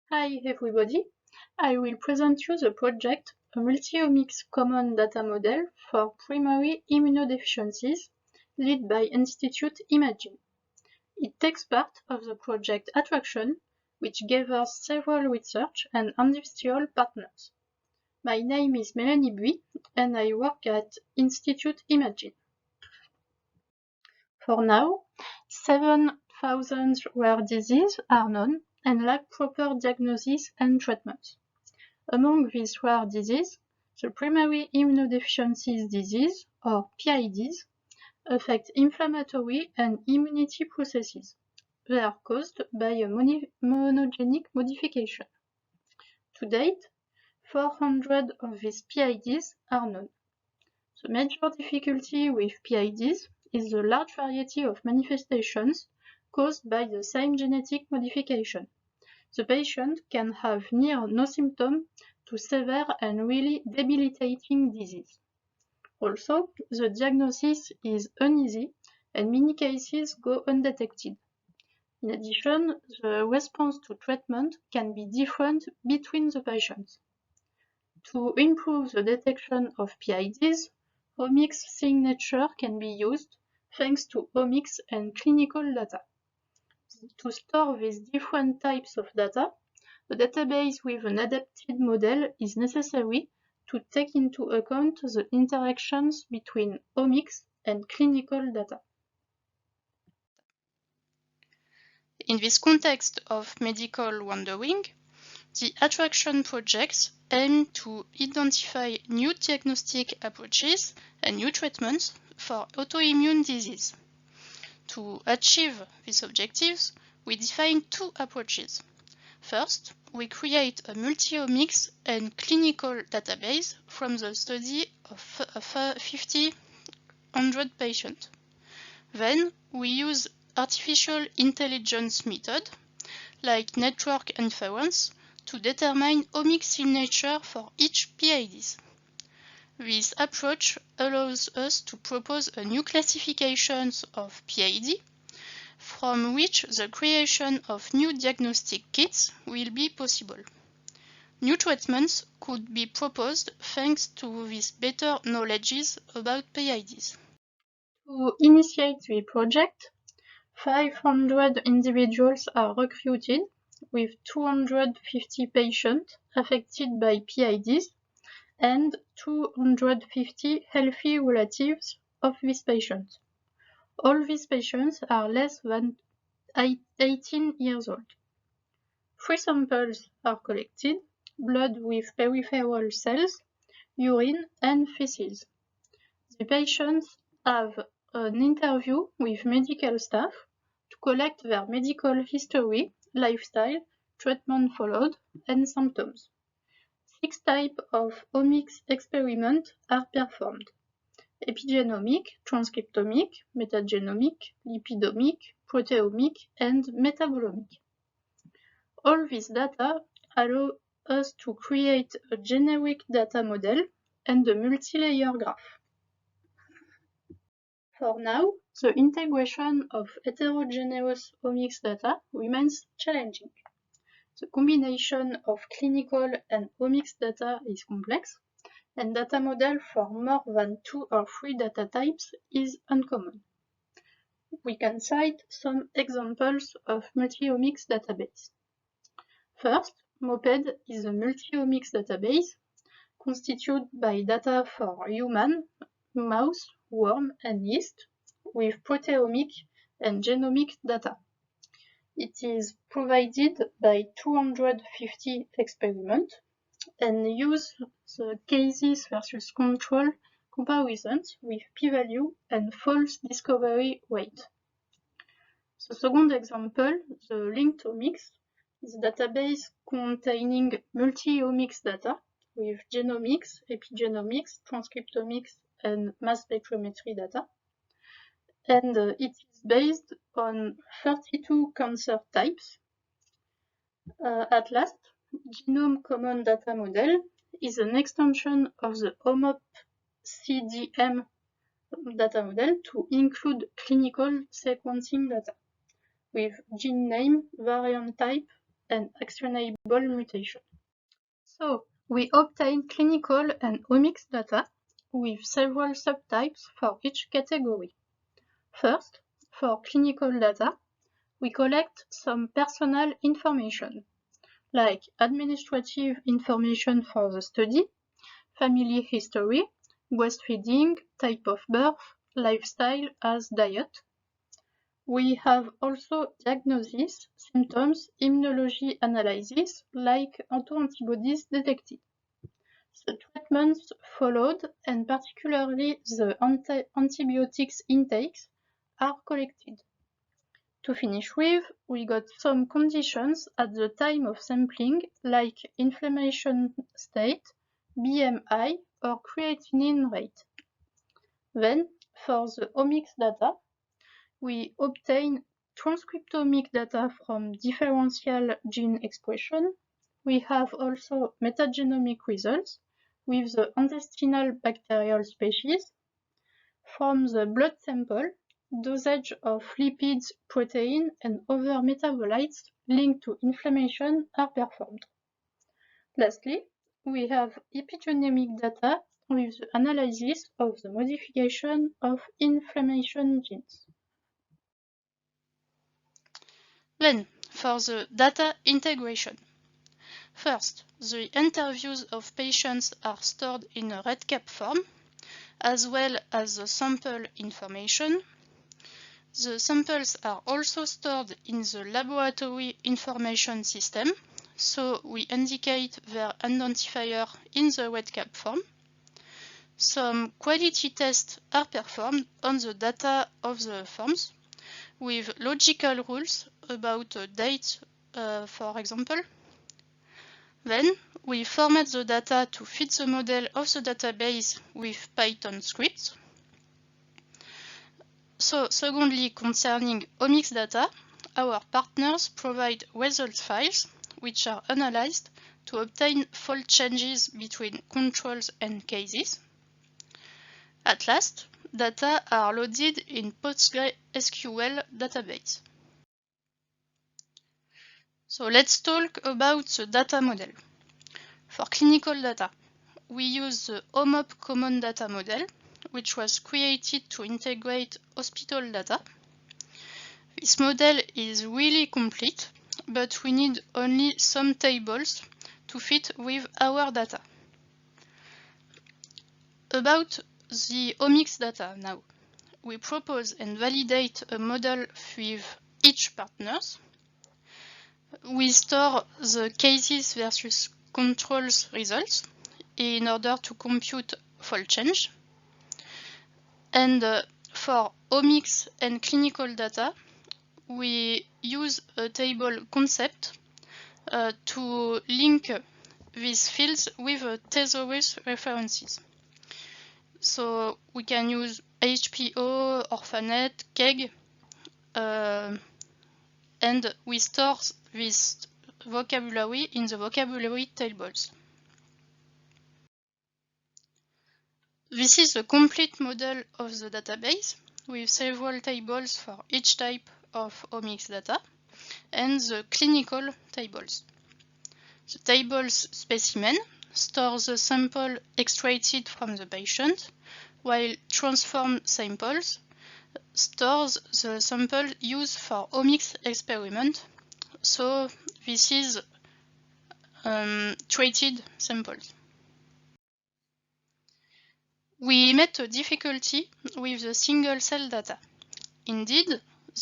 Hi everybody, I will present you the project A Multi-Omics Common Data Model for Primary Immunodeficiencies, led by Institute Imagine. It takes part of the project Attraction, which gathers several research and industrial partners. My name is Melanie Bui, and I work at Institute Imagine. For now, 7,000 rare diseases are known and lack proper diagnosis and treatment. Among these rare diseases, the primary immunodeficiencies disease, or PIDs, affect inflammatory and immunity processes. They are caused by a monogenic modification. To date, 400 of these PIDs are known. The major difficulty with PIDs is the large variety of manifestations caused by the same genetic modification. The patient can have near no symptoms to severe and really debilitating disease. Also, the diagnosis is uneasy and many cases go undetected. In addition, the response to treatment can be different between the patients. To improve the detection of PIDs, omics signature can be used thanks to omics and clinical data. To store these different types of data, a database with an adapted model is necessary to take into account the interactions between omics and clinical data. In this context of medical wondering, the Attraction projects aim to identify new diagnostic approaches and new treatments for autoimmune disease. To achieve these objectives, we define two approaches. First, we create a multi-omics and clinical database from the study of 100 patients. Then, we use artificial intelligence method, like network inference, to determine omics signature for each PIDs. This approach allows us to propose a new classification of PID, from which the creation of new diagnostic kits will be possible. New treatments could be proposed thanks to this better knowledge about PIDs. To initiate the project, 500 individuals are recruited, with 250 patients affected by PIDs and 250 healthy relatives of these patients. All these patients are less than 18 years old. 3 samples are collected: blood with peripheral cells, urine, and feces. The patients have an interview with medical staff to collect their medical history, lifestyle, treatment followed, and symptoms. 6 types of omics experiments are performed: epigenomic, transcriptomic, metagenomic, lipidomic, proteomic, and metabolomic. All this data allow us to create a generic data model and a multi-layer graph. For now, the integration of heterogeneous omics data remains challenging. The combination of clinical and omics data is complex, and data model for more than 2 or 3 data types is uncommon. We can cite some examples of multi-omics database. First, MOPED is a multi-omics database constituted by data for human, mouse, worm, and yeast, with proteomic and genomic data. It is provided by 250 experiments and uses the cases versus control comparisons with p-value and false discovery rate. The second example, the LinkedOmics, is a database containing multi-omics data with genomics, epigenomics, transcriptomics, and mass spectrometry data. And it is based on 32 cancer types. At last, Genome Common Data Model is an extension of the HOMOP-CDM data model to include clinical sequencing data, with gene name, variant type, and actionable mutation. So, we obtain clinical and omics data with several subtypes for each category. First, for clinical data, we collect some personal information, like administrative information for the study, family history, breastfeeding, type of birth, lifestyle as diet. We have also diagnosis, symptoms, immunology analysis, like autoantibodies detected. The treatments followed, and particularly the antibiotics intakes, are collected. To finish with, we got some conditions at the time of sampling, like inflammation state, BMI, or creatinine rate. Then, for the omics data, we obtain transcriptomic data from differential gene expression. We have also metagenomic results with the intestinal bacterial species. From the blood sample, dosage of lipids, protein, and other metabolites linked to inflammation are performed. Lastly, we have epigenomic data with the analysis of the modification of inflammation genes. Then, for the data integration. First, the interviews of patients are stored in a REDCap form, as well as the sample information. The samples are also stored in the laboratory information system, so we indicate their identifier in the REDCap form. Some quality tests are performed on the data of the forms, with logical rules about date, for example. Then, we format the data to fit the model of the database with Python scripts. So, secondly, concerning omics data, our partners provide results files, which are analyzed to obtain fold changes between controls and cases. At last, data are loaded in PostgreSQL database. So let's talk about the data model. For clinical data, we use the OMOP Common Data Model, which was created to integrate hospital data. This model is really complete, but we need only some tables to fit with our data. About the omics data now, we propose and validate a model with each partners. We store the cases versus controls results in order to compute fold change. And for omics and clinical data, we use a table concept to link these fields with thesaurus references. So we can use HPO, Orphanet, KEGG, and we store this vocabulary in the vocabulary tables. This is the complete model of the database with several tables for each type of omics data and the clinical tables. The tables specimen stores the sample extracted from the patient, while transform samples stores the sample used for omics experiment. So this is treated samples. We met a difficulty with the single-cell data. Indeed,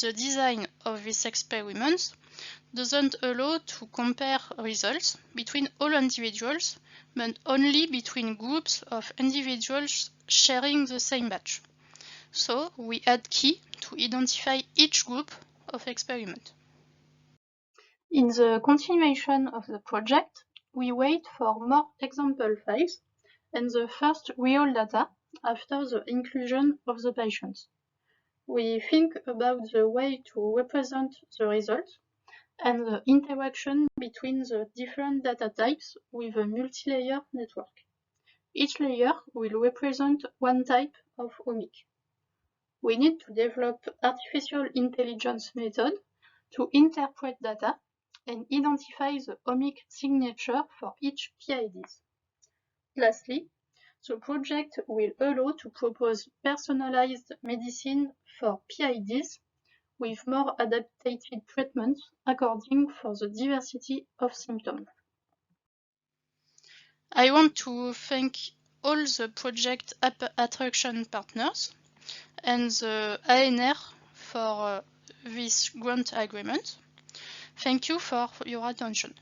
the design of this experiment doesn't allow to compare results between all individuals, but only between groups of individuals sharing the same batch. So we add key to identify each group of experiment. In the continuation of the project, we wait for more example files and the first real data after the inclusion of the patients. We think about the way to represent the results and the interaction between the different data types with a multi-layer network. Each layer will represent one type of omic. We need to develop artificial intelligence method to interpret data and identify the omic signature for each PIDs. Lastly, the project will allow to propose personalized medicine for PIDs with more adapted treatments according for the diversity of symptoms. I want to thank all the project attraction partners and the ANR for this grant agreement. Thank you for your attention.